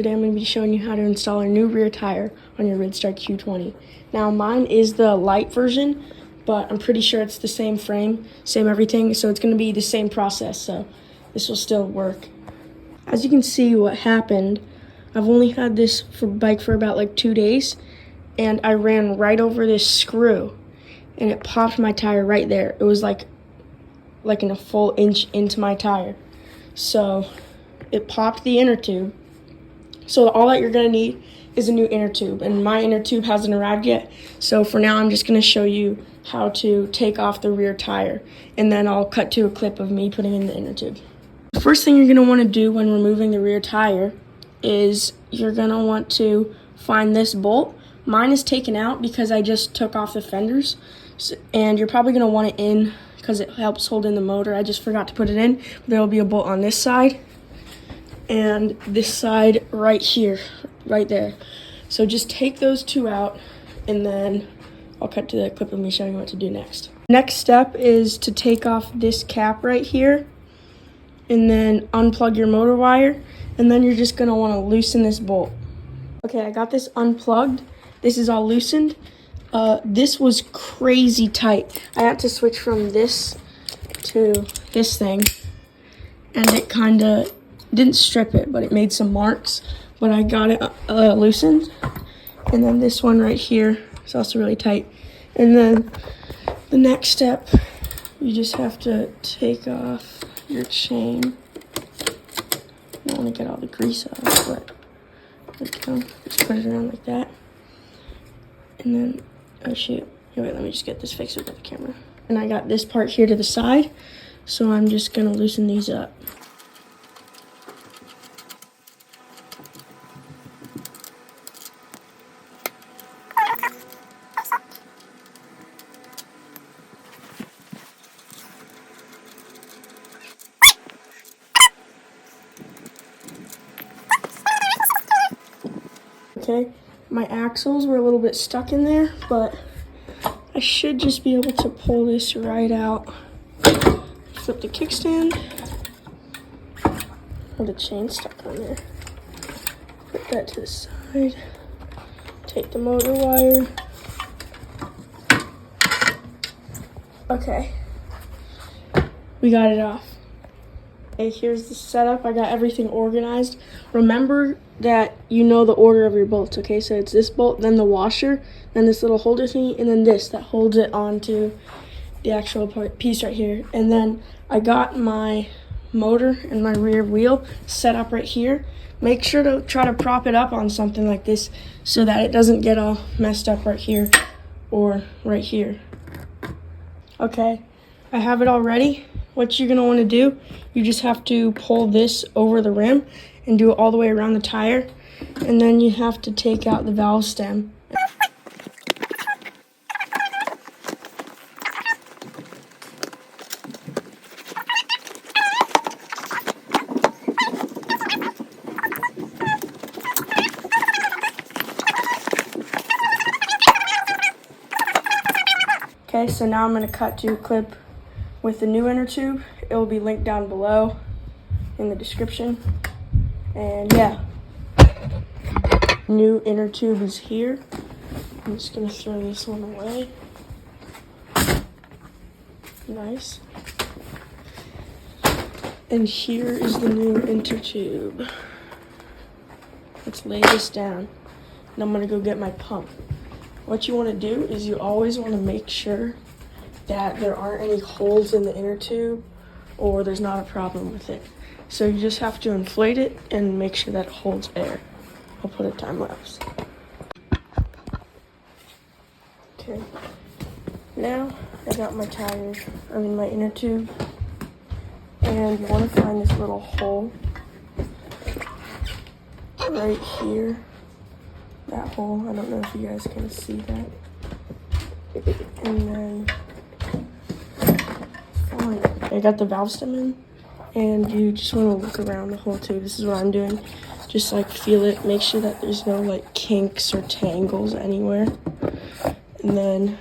Today I'm going to be showing you how to install a new rear tire on your ridstar Q20. Now mine is the lite version, but I'm pretty sure it's the same frame, same everything, so it's going to be the same process, so this will still work. As you can see what happened, I've only had this bike for about like 2 days, and I ran right over this screw, and it popped my tire right there. It was like in a full inch into my tire. So it popped the inner tube. So all that you're gonna need is a new inner tube, and my inner tube hasn't arrived yet. So for now, I'm just gonna show you how to take off the rear tire, and then I'll cut to a clip of me putting in the inner tube. The first thing you're gonna wanna do when removing the rear tire is you're gonna want to find this bolt. Mine is taken out because I just took off the fenders, and you're probably gonna want it in because it helps hold in the motor. I just forgot to put it in. There will be a bolt on this side and this side right here, right there. So just take those two out, and then I'll cut to the clip of me showing you what to do next. Next step is to take off this cap right here and then unplug your motor wire, and then you're just gonna wanna loosen this bolt. Okay, I got this unplugged. This is all loosened. This was crazy tight. I had to switch from this to this thing, and it kinda didn't strip it, but it made some marks, but I got it loosened. And then this one right here is also really tight. And then the next step, you just have to take off your chain. I don't want to get all the grease off, but there we go. Just put it around like that. And then, oh shoot, wait, let me just get this fixed with the camera. And I got this part here to the side, so I'm just gonna loosen these up. Okay, my axles were a little bit stuck in there, but I should just be able to pull this right out. Flip the kickstand. Oh, the chain's stuck on there. Put that to the side. Take the motor wire. Okay, we got it off. Okay, here's the setup. I got everything organized. Remember that you know the order of your bolts, okay? So it's this bolt, then the washer, then this little holder thingy, and then this that holds it onto the actual piece right here. And then I got my motor and my rear wheel set up right here. Make sure to try to prop it up on something like this so that it doesn't get all messed up right here or right here. Okay, I have it all ready. What you're gonna wanna do, you just have to pull this over the rim and do it all the way around the tire. And then you have to take out the valve stem. Okay, so now I'm gonna cut to a clip with the new inner tube. It will be linked down below in the description. And yeah, new inner tube is here. I'm just gonna throw this one away. Nice. And here is the new inner tube. Let's lay this down, and I'm gonna go get my pump. What you wanna do is you always wanna make sure that there aren't any holes in the inner tube or there's not a problem with it. So you just have to inflate it and make sure that it holds air. I'll put a time lapse. Okay, now I got my tires, my inner tube, and you want to find this little hole right here. That hole, I don't know if you guys can see that. And then I got the valve stem in, and you just want to look around the whole tube. This is what I'm doing. Just like feel it, make sure that there's no like kinks or tangles anywhere. And then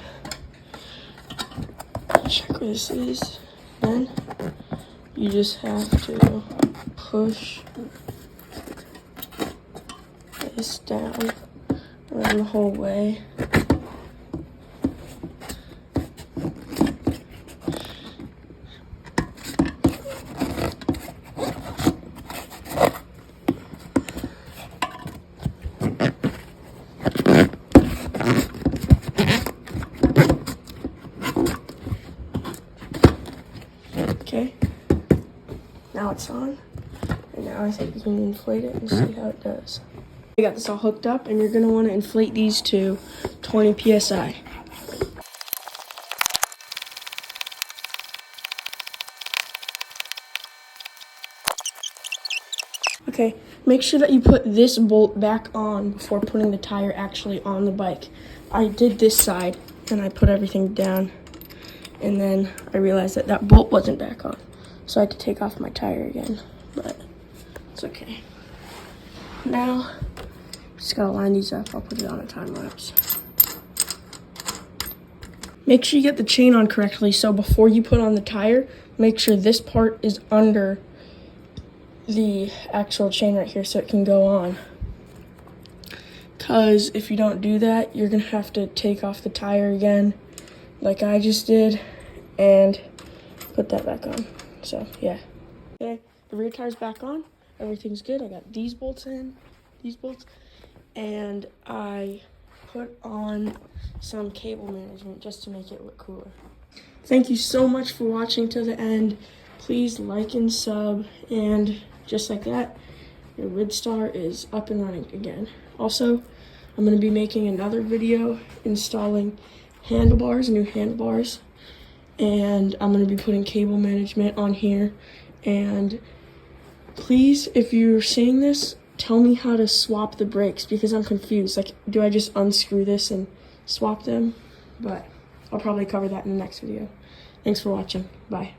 check where this is. Then you just have to push this down around the whole way. Okay, now it's on, and now I think we can inflate it and see how it does. I got this all hooked up, and you're gonna want to inflate these to 20 psi. Okay, make sure that you put this bolt back on before putting the tire actually on the bike. I did this side, and I put everything down, and then I realized that that bolt wasn't back on. So I had to take off my tire again, but it's okay. Now, just gotta line these up. I'll put it on a time lapse. Make sure you get the chain on correctly, so before you put on the tire, make sure this part is under the actual chain right here so it can go on. Because if you don't do that, you're gonna have to take off the tire again, like I just did, and put that back on. So yeah. Okay, the rear tire's back on. Everything's good. I got these bolts in, and I put on some cable management just to make it look cooler. Thank you so much for watching to the end. Please like and sub, and just like that, your ridstar is up and running again. Also, I'm going to be making another video installing handlebars, new handlebars, and I'm going to be putting cable management on here. And please, if you're seeing this, tell me how to swap the brakes, because I'm confused. Like, do I just unscrew this and swap them? But I'll probably cover that in the next video. Thanks for watching. Bye.